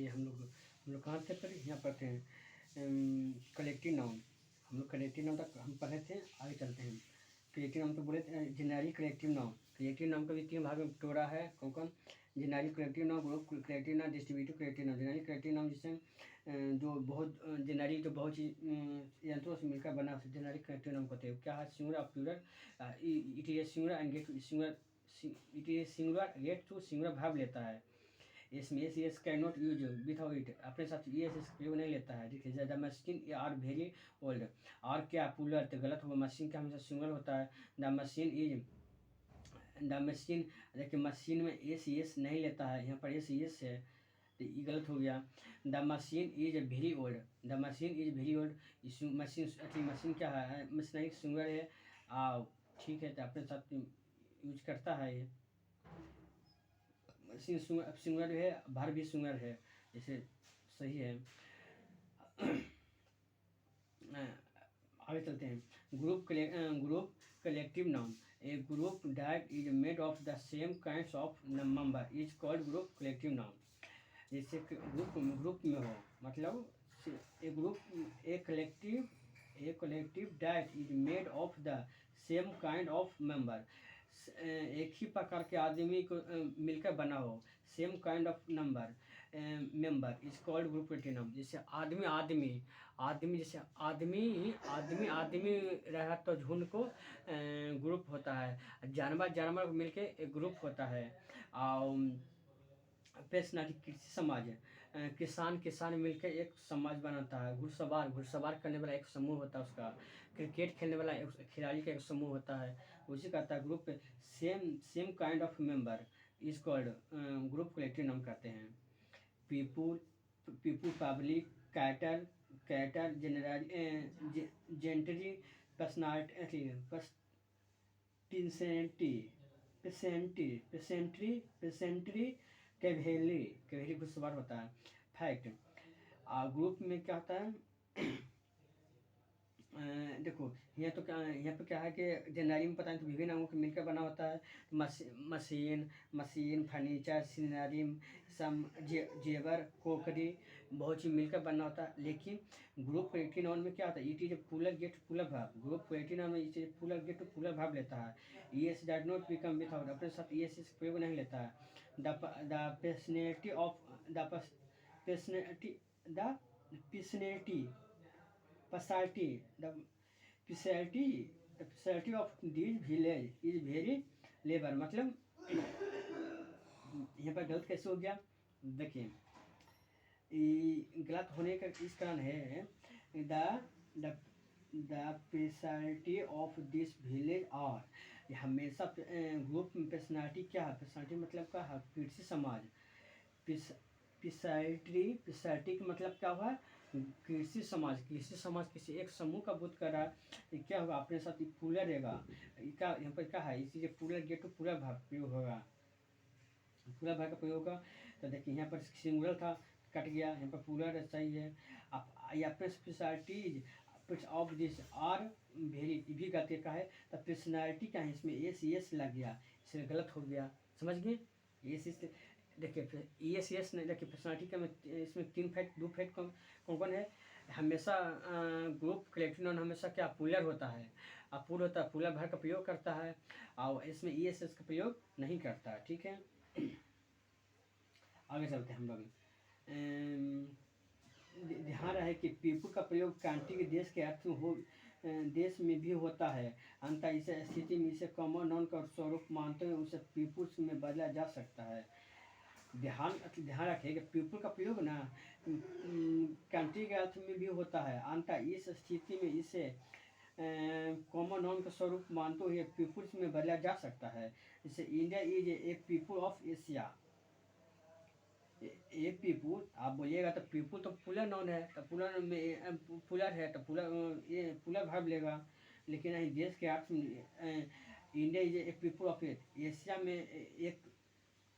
ये हम लोग कहाँ थे पर यहाँ पर थे कलेक्टिव नाउन। हम लोग कलेक्टिव नाउन तक हम पढ़े थे, आगे चलते हैं। कलेक्टिव नाउन तो बोले generic collective noun. Collective noun का भी 3 भाग में टोरा है। कौन कौन? Generic collective noun, group collective noun, distributive collective noun. Generic collective noun जिससे जो बहुत जेनेरिक जो बहुत ही यंत्रों से मिलकर बना जेनेरिक कलेक्टिव नाउन कहते हैं। क्या है? Singular of plural, it is singular and get singular, it is singular gate to singular भाव लेता है। इसमें S can not use without it, अपने साथ एस प्रयोग नहीं लेता है। ठीक है। The machine are very old, और क्या पुलर तो गलत होगा। मशीन का हमेशा सिंगुलर होता है। The machine is, the machine, देखिए मशीन में एस नहीं लेता है, यहाँ पर एस है तो ये गलत हो गया। The machine is very old, the machine is very old. Machine machine क्या है? मशीनरी सिंगुलर है। ठीक है, तो अपने साथ यूज करता है ये। सिंगुलर है, भार भी सिंगुलर है, जैसे सही है। आगे चलते हैं। Group collective noun. A group that is made of the same kinds of member is called group collective noun. जैसे ग्रुप में हो, मतलब a collective that is made of the same kind of member, एक ही प्रकार के आदमी को मिलकर बना हो, same kind of member is called group collective noun. जैसे आदमी जैसे आदमी रहा तो झुंड को ग्रुप होता है। जानवर मिलके एक ग्रुप होता है। और पर्सनालिटी कृषि समाज, किसान मिलकर एक समाज बनाता है। घुड़सवार करने वाला एक समूह होता है उसका। क्रिकेट खेलने वाला एक खिलाड़ी का एक समूह होता है, उसी कहता है group. Same kind of member is called group collective नाम कहते हैं। पीपुल पब्लिक, कैटर जेंटरी, पर्सनालिटी, पेसेंट्री, कैवेली घुड़सवार होता है। फैक्ट, ग्रुप में क्या होता है? देखो यहाँ पे क्या है कि जनरली में पता है तो विभिन्न अंगों के मिलकर बना होता है। मशीन, फर्नीचर, सीनरी, जेवर, कोकरी, बहुत चीज मिलकर बना होता है। लेकिन ग्रुप कलेक्टिव नाउन में क्या होता है? It is plural get plural भाव। ग्रुप कलेक्टिव नाउन में it is plural get plural भाव लेता है। S does not become without, अपने साथ एस प्रयोग नहीं लेता है। The personality of the personality the specialty of this village is very labor। मतलब यहाँ पर गलत कैसे हो गया? देखिए गलत होने का इस कारण है, the personality of this village are, हमेशा ग्रुप में पर्सनैलिटी क्या है? पर्सनैलिटी मतलब क्या है? कृषि समाज। पिसैल्टी का मतलब क्या हुआ? कृषि समाज किसी एक समूह का बोध कर रहा है। क्या होगा? अपने साथ ये पुलर रहेगा। क्या यहाँ पर क्या है? इसी पुलर गेट टू पुलर भाग प्रयोग होगा, पुलर भाग का प्रयोग होगा। तो देखिए यहाँ पर सिंगुलर था, कट गया, यहाँ पर पुलर सही है। Personalities of this are very भी गलती का है। तो पर्सनैलिटी क्या है? इसमें एस लग गया, इसलिए गलत हो गया। समझ गए? एस देखिए एस नहीं, देखिए पर्सनैलिटी का में इसमें 2 फैक्ट कौन है? हमेशा ग्रुप कलेक्टिव नाउन हमेशा क्या पुलर होता है, अपूर होता है, पुलर भर का प्रयोग करता है, और इसमें एस का प्रयोग नहीं करता है। ठीक है, आगे चलते हैं हम लोग। ध्यान रहे कि पीपुल का प्रयोग क्रांति के देश के अर्थ में हो, देश में भी होता है। अंततः इस स्थिति में इसे कॉमन नाउन का स्वरूप मानते हुए उसे पीपुल्स में बदला जा सकता है। ध्यान रखिए कि पीपुल का प्रयोग ना कंट्री के अर्थ में भी होता है। अंततः इस स्थिति में इसे कॉमन नाउन का स्वरूप मानते हुए पीपुल्स में बदला जा सकता है। जैसे India is a people of Asia. A people आप बोलिएगा तो पीपुल तो पुलर नाउन है, तो पुलर में पुलर है तो ये पुलर भाव लेगा। लेकिन नहीं, देश के अर्थ में India is a people of Asia में एक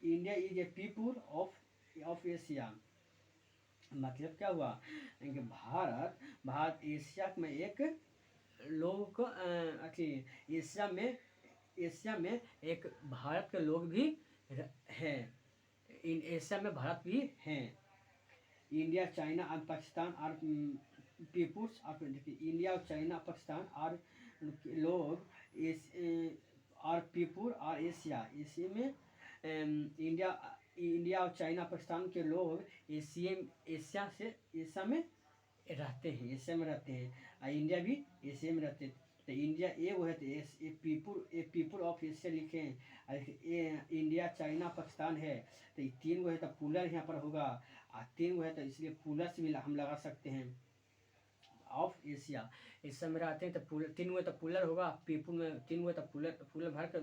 India is a people of Asia. मतलब क्या हुआ कि भारत एशिया में एक लोग को एशिया में एक भारत के लोग भी हैं। इन एशिया में भारत भी हैं। इंडिया चाइना और पाकिस्तान और पीपुल्स ऑफ, देखिए इंडिया और चाइना पाकिस्तान और लोग और पीपुल और एशिया, एशिया में इंडिया इंडिया और चाइना पाकिस्तान के लोग एशिया से एशिया में रहते हैं, एशिया में रहते हैं, और इंडिया भी एशिया में रहते हैं। तो इंडिया ए वो है, तो ए पीपुल ऑफ एशिया लिखे हैं, और इंडिया चाइना पाकिस्तान है, तो ये तीन वो है तो पुलर यहाँ पर होगा, और तीन वो है तो इसलिए पुलर से भी हम लगा सकते हैं ऑफ एशिया। इस समय रहते हैं तो पुलर, तीन हुए तो पुलर होगा, पीपुल में तीन हुए तो पुलर, पुलर भर कर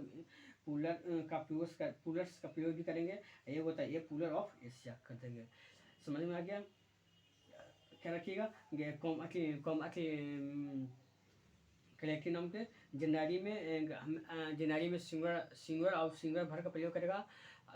पुलर का पुलर्स का प्रयोग भी करेंगे। एक होता है ए पुलर ऑफ एशिया कर देंगे। समझ में आ गया? क्या रखिएगा, कॉम कलेक्टिव नाम के जनरली में सिंगुलर और सिंगुलर भर का प्रयोग करेगा,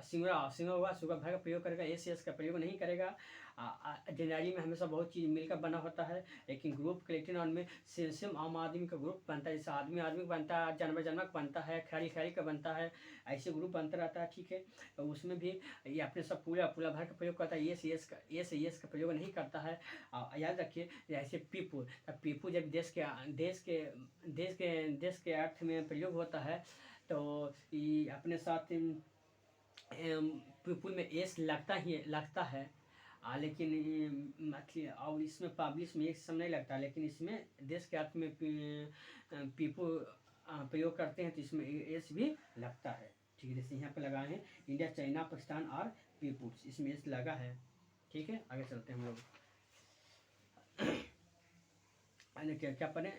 सिंगुलर होगा, सिंगुलर भर का प्रयोग करेगा, एस का प्रयोग नहीं करेगा। जनरली में हमेशा बहुत चीज़ मिलकर बना होता है, लेकिन ग्रुप कलेक्टिव नाउन में सेम आम आदमी का ग्रुप बनता है, जैसे आदमी का बनता है, जानवर का बनता है, खिलाड़ी का बनता है, ऐसे ग्रुप बनता रहता है। ठीक है, तो उसमें भी ये अपने सब पूरा भर का प्रयोग करता है, एस का प्रयोग नहीं करता है। याद रखिए, जैसे पीपू जब देश के अर्थ में प्रयोग होता है, तो ये अपने साथ पीपुल में एस लगता है, लेकिन और इसमें पब्लिश में एक समय नहीं लगता, लेकिन इसमें देश के अर्थ में पीपुल प्रयोग करते हैं तो इसमें एस भी लगता है। ठीक है, जैसे यहाँ पे लगाए हैं इंडिया चाइना पाकिस्तान और पीपुल्स, इसमें एस लगा है। ठीक है, आगे चलते हैं हम लोग। क्या पढ़े,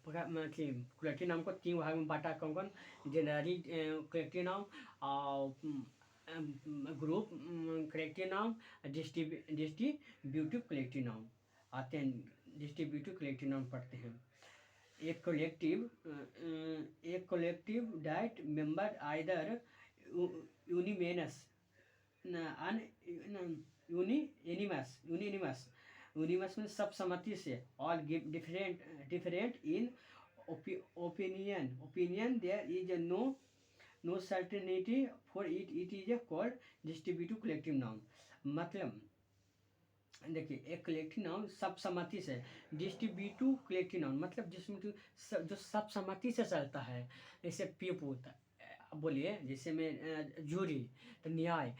कलेक्टिव नाम को तीन भाग में बांटा, कौन कौन? जनरली कलेक्टिव नाम, और ग्रुप कलेक्टिव नाम, डिस्ट्रीब्यूटिव कलेक्टिव नाम आते हैं। डिस्ट्रीब्यूटिव कलेक्टिव नाम पढ़ते हैं। एक collective diet member either unanimous unanimous में सब सम्मति से, all give different in opinion there is no certainty for it is called distributive collective noun. मतलब देखिए, एक कलेक्टिव नाउन सब सम्मति से, डिस्ट्रीब्यूटिव कलेक्टिव नाउन मतलब जिसमें जो सब सम्मति से चलता है, जैसे पीपू, बोलिए जैसे में जूरी, तो न्याय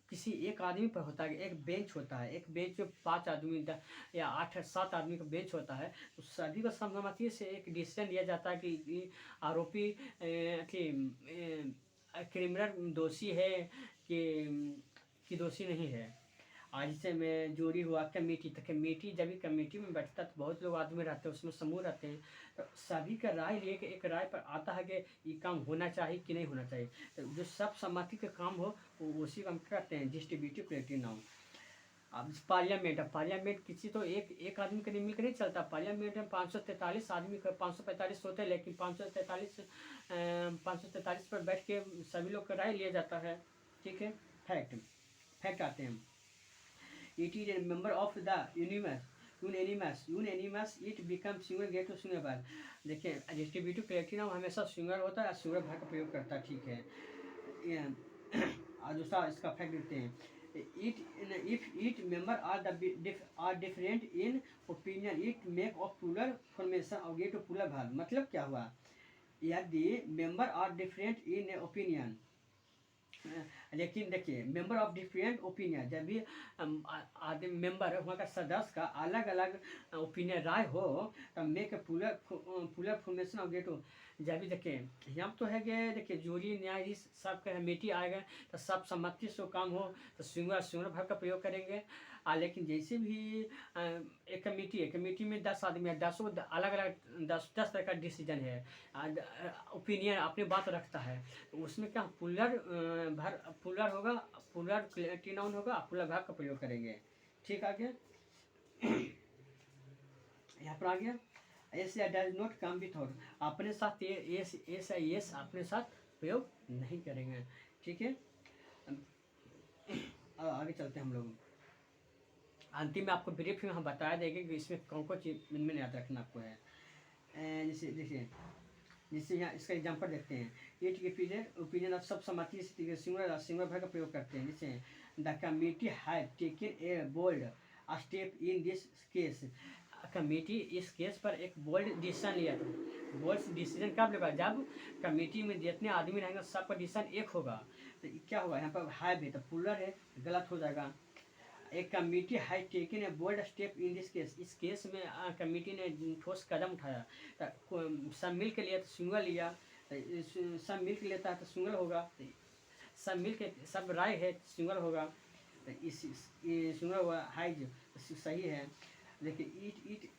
किसी एक आदमी पर होता है। एक बेंच होता है, एक बेंच में 5 आदमी या 8-7 आदमी का बेंच होता है, तो सभी को सहमति से एक डिसीजन लिया जाता है कि आरोपी क्रिमिनल दोषी है कि दोषी नहीं है। आज जैसे में जोड़ी हुआ कमेटी, तो कमेटी जब भी कमेटी में बैठता है तो बहुत लोग आदमी रहते हैं, उसमें समूह रहते हैं, तो सभी का राय लेके एक राय पर आता है कि ये काम होना चाहिए कि नहीं होना चाहिए। तो जो सब सम्मति का काम हो वो उसी काम करते हैं, डिस्ट्रीब्यूटिव कलेक्टिव नाउन। अब पार्लियामेंट किसी तो एक आदमी के लिए मिलकर नहीं चलता। पार्लियामेंट में 543 आदमी का 545 होते हैं, लेकिन 543 पर बैठ के सभी लोग का राय लिया जाता है। ठीक है, फैक्ट आते हैं। It is a member of the unanimous it becomes single get to single। देखिए, डिस्ट्रीब्यूटिव कलेक्टिव नाम हमेशा सिंगल होता है, सिंगल भर का प्रयोग करता है। ठीक है, दूसरा इसका फैक्ट देते हैं, if each member are different in opinion it make of plural formation और get to plural verb। मतलब क्या हुआ, यदि member are different in opinion, लेकिन देखिए मेंबर ऑफ डिफरेंट ओपिनियन, जब भी आदमी मेंबर वहाँ का सदस्य का अलग अलग ओपिनियन राय हो, तब make plural formation of get हो। जब भी देखिए यहाँ तो है कि देखिए जूरी न्यायाधीश सब कमेटी आएगा, तो सब सम्मति से काम हो तो सिंगुलर भर का प्रयोग करेंगे। लेकिन जैसे भी एक कमेटी में 10 आदमी है, 10 अलग अलग 10 तरह का डिसीजन है, ओपिनियन अपनी बात रखता है, तो उसमें क्या पुलर होगा, पुलर कलेक्टिव नाउन होगा, पुलर भाग का प्रयोग करेंगे। ठीक, आ गया यहाँ पर आ गया। S does not come with अपने साथ एस अपने साथ प्रयोग नहीं करेंगे। ठीक है, आगे चलते हैं हम लोग। अंतिम में आपको ब्रीफ में हम बता देंगे कि इसमें कौन कौन चीज इनमें याद रखना आपको है। जैसे देखिए, जिससे यहाँ इसका एग्जांपल देखते हैं, इट के ओपिनियन ऑफ सब सम्मति सिंगुलर भर का प्रयोग करते हैं। जैसे the committee had taken a bold step in this case. Committee इस केस पर एक बोल्ड डिसीजन लिया था। बोल्ड डिसीजन कब लेगा? जब कमेटी में जितने आदमी रहेंगे सबका डिसीजन एक होगा। तो क्या होगा यहाँ पर? हैव है तो प्लूरल है, गलत हो जाएगा। एक committee has taken a bold step in this case. इस केस में कमेटी ने ठोस कदम उठाया। तो सब मिल के लिया तो सिंगल लिया, तो सब मिल के लेता है तो सिंगल होगा। तो सब मिल के सब राय है सिंगल होगा। तो इस सिंगल हुआ हाइज सही है। देखिए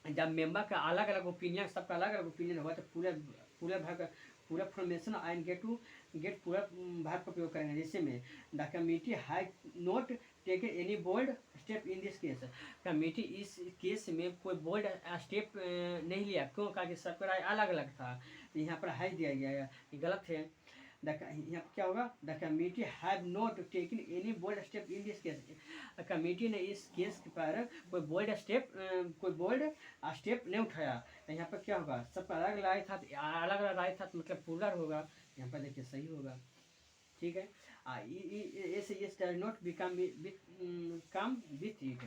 जब मेंबर का अलग अलग ओपिनियन, सबका अलग अलग ओपिनियन होगा तो पूरे भाग पूरा फॉर्मेशन एंड गेट पूरा भाग का प्रयोग करेंगे। जैसे में the committee has not taken any bold step in this case. Committee इस केस में कोई बोल्ड स्टेप नहीं लिया। क्यों? क्योंकि सबका राय अलग अलग था। तो यहाँ पर हैज दिया गया है, ये गलत है। यहाँ क्या होगा? The committee have not taken any bold step in this case. Committee ने इस केस पर कोई बोल्ड स्टेप नहीं उठाया। तो यहाँ पर क्या होगा? सबका अलग राय था, अलग अलग राय था तो मतलब प्लूरल होगा। यहाँ पर देखिए सही होगा। ठीक है। Yes does not become come with it.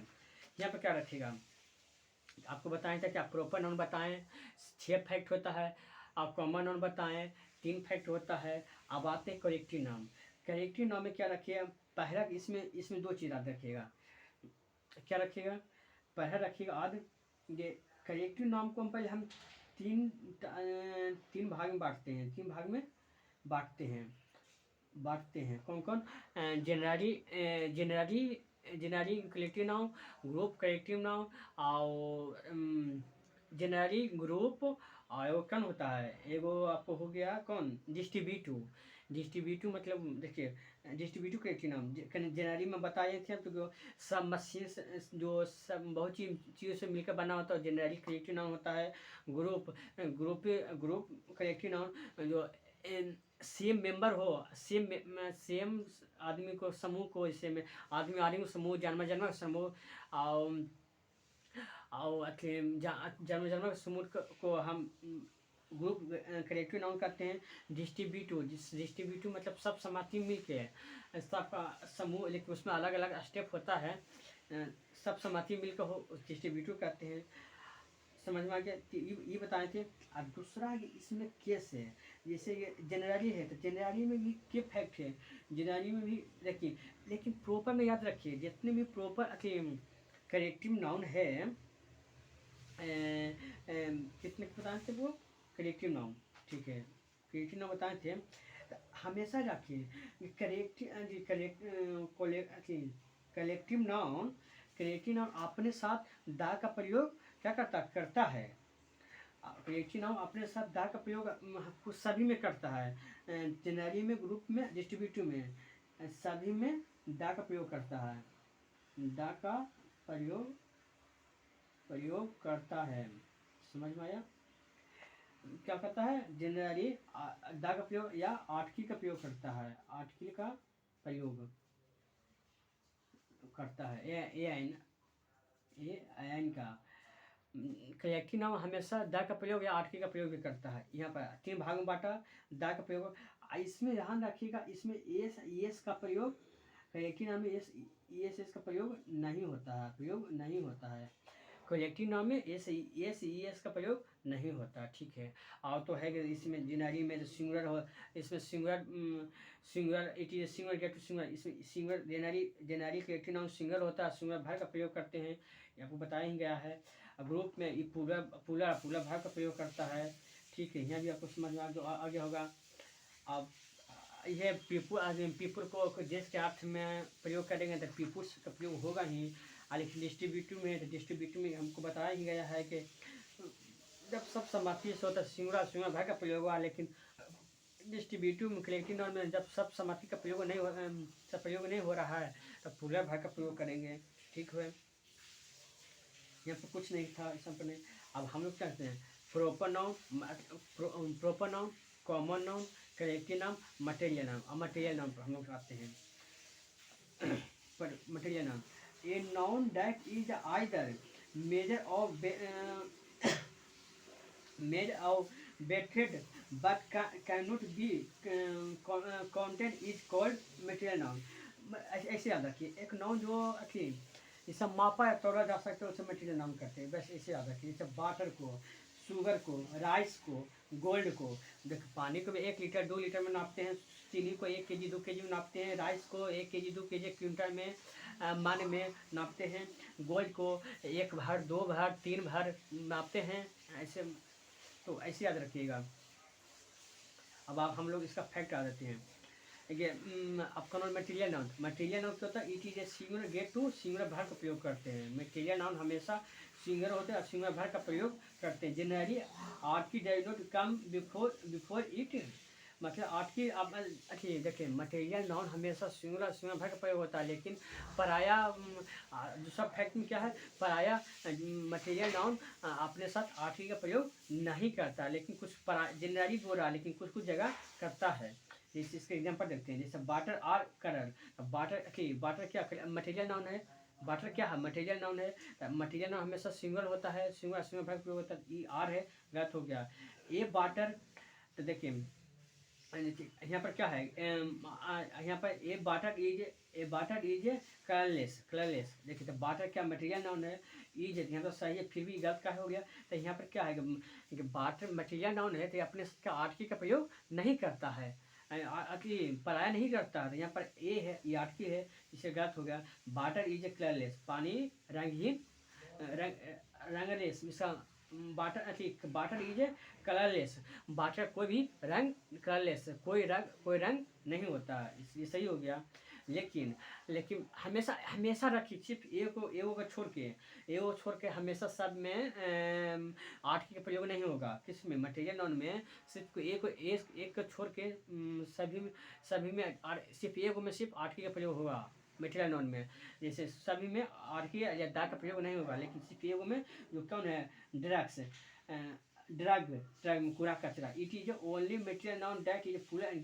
यहाँ पर क्या रखेगा? आपको बताएं था क्या? प्रोपर नाउन बताएं 6 फैक्ट होता है। आप कॉमन नाउन बताएं 3 फैक्ट होता है। अब आते हैं करेक्टिव नाउन। करेक्टिव नाउन में क्या रखिएगा? पहला इसमें 2 चीज़ याद रखिएगा। क्या रखिएगा? पहला रखिएगा आद ये करेक्टिव नाउन को हम पहले हम तीन भाग में बांटते हैं। 3 भाग में बांटते हैं। कौन कौन? Generally collective noun, group collective noun और जनरली ग्रुप। और एगो कौन होता है? एगो आपको हो गया कौन? डिस्ट्रीब्यूटिव मतलब देखिए डिस्ट्रीब्यूटिव कलेक्टिव नाउन जनरली में बताए थे। तो सब मशीन जो सब बहुत चीज़ों से मिलकर बना होता है जनरली कलेक्टिव नाउन होता है। ग्रुप कलेक्टिव नाउन जो सेम मेंबर हो, सेम आदमी को समूह को, जैसे में आदमी को समूह, जानवर समूह और जानवर समूह को हम ग्रुप कलेक्टिव नाउन करते हैं। डिस्ट्रीब्यूटिव मतलब सब समाती मिल के सबका समूह, लेकिन उसमें अलग अलग स्टेप होता है। सब समाती मिलकर हो डिस्ट्रीब्यूटिव करते हैं। समझ में आ गया? ये बताए थे। अब दूसरा इसमें केस है। जैसे ये जनरली है तो जनरली में भी के फैक्ट है, जनरली में भी रखिए। लेकिन प्रॉपर में याद रखिए जितने भी प्रॉपर करेक्टिव नाउन है कितने बताए थे वो करेक्टिव नाउन। ठीक है, करेक्टिव नाउन बताए थे। तो हमेशा रखिए कलेक्टिव नाउन अपने साथ दा का प्रयोग क्या करता है। कलेक्टिव नाउन अपने साथ दा का प्रयोग कुछ सभी में करता है। जनरली में, ग्रुप में, डिस्ट्रीब्यूटिव में, सभी में दा का प्रयोग करता है। दा का प्रयोग करता है। समझ में आया? क्या करता है? जनरली दा का प्रयोग या आर्टिकल का प्रयोग करता है। आर्टिकल का प्रयोग करता है। ए एन का कलेक्टिव नाउन हमेशा द का प्रयोग या आर्टिकल का प्रयोग भी करता है। यहाँ पर 3 भाग में बांटा। द का प्रयोग इसमें ध्यान रखिएगा, इसमें एस का प्रयोग कलेक्टिव नाउन में एस का प्रयोग नहीं होता है। कलेक्टिव नाउन में एस का प्रयोग नहीं होता। ठीक है। और तो है कि इसमें जनरली में सिंगुलर हो, इसमें singular it is singular gate to singular, इसमें singular generally collective noun single होता है, सिंगुलर भाग का प्रयोग करते हैं। ये आपको बताया ही गया है। ग्रुप में ये पूरा भाग का प्रयोग करता है। ठीक है, यहाँ भी आपको समझ में आ गया होगा। अब यह पीपुल को देश के अर्थ में प्रयोग करेंगे तो पीपुल्स का प्रयोग होगा ही। लेकिन डिस्ट्रीब्यूटिव में हमको बताया ही गया है कि जब सब समाप्ति से होता है सिंगुलर भाग का प्रयोग हुआ। लेकिन डिस्ट्रीब्यूटिव में कलेक्टिव नाउन में जब सब समाप्ति का प्रयोग नहीं हो रहा है तो पूरा भाग का प्रयोग करेंगे। ठीक है, यहाँ पर कुछ नहीं था इस पर नहीं। अब हम लोग क्या करते हैं? Proper noun, common noun, collective noun, material noun. अब मटेरियल नाउन पर हम लोग आते हैं। पर material noun a noun that is either measure of weighted but can not be counted is called material noun. ऐसे याद रखिए, एक नाउन जो अथी जैसे मापा या तोला जा सकता है उसे मटेरियल नाउन करते हैं, बस ऐसे याद रखिए। जैसे वाटर को, शुगर को, राइस को, गोल्ड को, देखो पानी को भी 1 लीटर 2 लीटर में नापते हैं, चीनी को 1 kg 2 kg में नापते हैं, राइस को 1 kg 2 kg क्विंटल में मन में नापते हैं, गोल्ड को 1 भर 2 भर 3 भर नापते हैं, ऐसे। तो ऐसे याद रखिएगा। अब आप हम लोग इसका फैक्ट आ जाते हैं। देखिए आपका noun material noun, material noun क्या होता है, it is a singular gate to singular भर का प्रयोग करते हैं। मटेरियल नाउन हमेशा सिंगुलर होते हैं और सिंगुलर भर का प्रयोग करते हैं। जनरली आर्ट की does not come before it, मतलब आर्ट की आप अच्छी देखिए, मटेरियल नाउन हमेशा सिंगुलर सिंगुलर भर का प्रयोग होता है, लेकिन पराया दूसरा फैक्ट में क्या है, पराया मटेरियल नाउन अपने साथ आर्ट का प्रयोग नहीं करता, लेकिन कुछ जनरली बोल रहा है, लेकिन कुछ कुछ जगह करता है। इसके एग्जांपल देखते हैं, जैसे वाटर आर कलर। वाटर ठीक, वाटर क्या मटेरियल नाउन है, वाटर क्या है मटेरियल नाउन है। मटेरियल नाउन हमेशा सिंगल होता है, सिंगल सिंगल भाग प्रयोग होता है। ई आर है, गलत हो गया। ए वाटर, तो देखिए यहाँ पर क्या है, यहाँ पर ए वाटर इज कलरलेस, कलरलेस। देखिए तो वाटर क्या मटेरियल नाउन है, इज यहाँ तो सही है, फिर भी गलत का हो गया। तो यहाँ पर क्या है कि वाटर मटेरियल नाउन है, तो अपने का आर्टिकल का प्रयोग नहीं करता है, पराया नहीं करता है। तो यहाँ पर ए है, ये आर्टिकल है, इसे गलत हो गया। वाटर इज ए कलरलेस, पानी रंगहीन, रंगलेस। इसका water is a colourless, water कोई भी रंग, कलरलेस कोई रंग नहीं होता, ये सही हो गया। लेकिन हमेशा हमेशा रखिए, सिर्फ ए को छोड़ के हमेशा सब में आर्ट का प्रयोग नहीं होगा। किस में, मटेरियल नाउन में सिर्फ एक को छोड़ के सभी में सिर्फ ए में सिर्फ आर्ट का प्रयोग होगा मटेरियल नाउन में। जैसे सभी में आर्ट या दा का प्रयोग नहीं होगा, लेकिन सिर्फ ए में जो कौन है, ड्रग्स, ड्रग कूड़ा कचरा। It is only material noun that is full and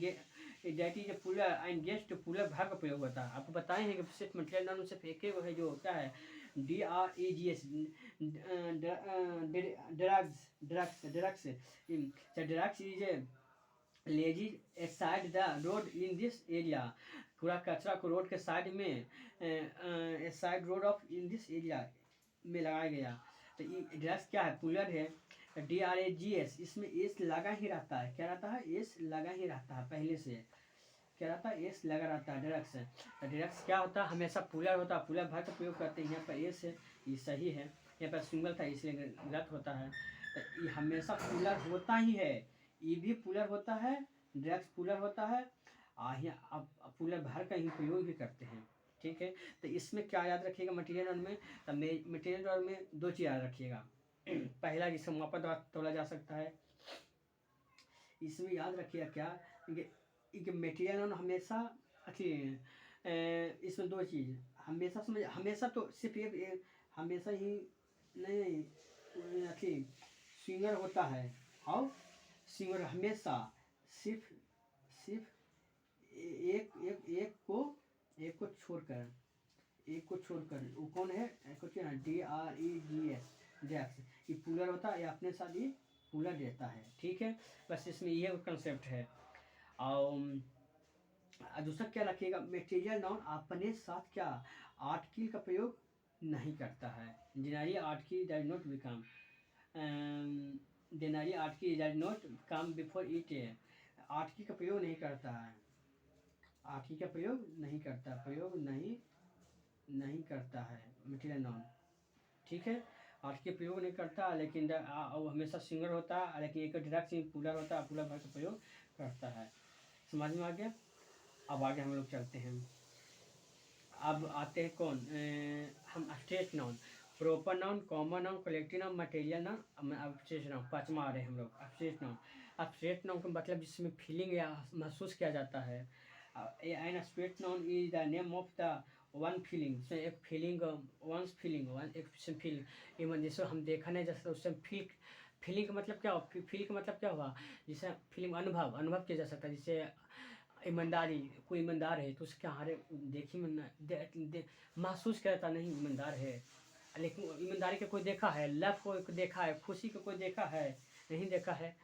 guest पूरा भाग का प्रयोग होता है। आपको बताए हैं कि सिर्फ मटेरियल नाउन सिर्फ एक ही है, जो क्या है DRAGS, drugs is lazy side the road in this area. पूरा कचरा को रोड के साइड में, side road of in this area में लगाया गया। तो ये ड्रग्स क्या है, पुलर है, DRAGS, इसमें एस लगा ही रहता है। क्या रहता है, एस लगा ही रहता है, पहले से क्या रहता है, एस लगा रहता है। ड्रग्स, ड्रग्स क्या होता है, हमेशा पुलर होता है, पुलर भर का प्रयोग करते हैं। यहाँ पर एस है, ये सही है, यहाँ पर सिंगल था इसलिए गलत होता है। तो ये हमेशा पुलर होता ही है, ये भी पुलर होता है, ड्रग्स पुलर होता है, अब पुलर भर का ही प्रयोग भी करते हैं। ठीक है, तो इसमें क्या याद रखिएगा मटेरियल नाउन में, तो मटेरियल नाउन में दो चीज़ याद रखिएगा। पहला जिसे मापा द्वारा तोला जा सकता है, इसमें याद रखिएगा क्या कि मटेरियल नाउन हमेशा अच्छी, इसमें दो चीज़ हमेशा समझ, हमेशा तो सिर्फ एक हमेशा ही नहीं अच्छी सिंगर होता है, और सिंगर हमेशा सिर्फ एक को छोड़कर वो कौन है, कुछ DREGS, ड्रग्स। ये पुलर होता है, ये अपने साथ ही पुलर रहता है। ठीक है, बस इसमें ये कंसेप्ट है। और दूसरा क्या रखिएगा, मटेरियल नाउन अपने साथ क्या आर्टिकल का प्रयोग नहीं करता है। Generally article does not become, generally article does not come before it, article का प्रयोग नहीं करता है, आर्टिकल का प्रयोग नहीं करता है मटेरियल नाउन। ठीक है, आर्टिकल प्रयोग नहीं करता, लेकिन हमेशा सिंगल होता है, लेकिन एक डायरेक्ट पुलर होता है, पुलर भर का प्रयोग करता है। समझ में आ गया। अब आगे हम लोग चलते हैं। अब आते हैं कौन, हम abstract noun, proper noun, common noun, collective noun, material noun, abstract noun. पांचवा आ रहे हैं हम लोग एब्स्ट्रैक्ट नाउन। एब्स्ट्रैक्ट नाउन का मतलब जिसमें फीलिंग या महसूस किया जाता है। An abstract noun is the name of the one feeling, से एक फीलिंग, वंस फीलिंग, वन एक फील, इवन जैसे हम देखा नहीं जा सकता उससे फीलिंग का मतलब क्या हुआ, फील का मतलब क्या हुआ, जैसे फीलिंग अनुभव किया जा सकता है। जैसे ईमानदारी, कोई ईमानदार है तो उसके हारे देखी महसूस करता नहीं ईमानदार है, लेकिन ईमानदारी को कोई देखा है, लव को देखा है, खुशी को कोई देखा है, नहीं देखा है।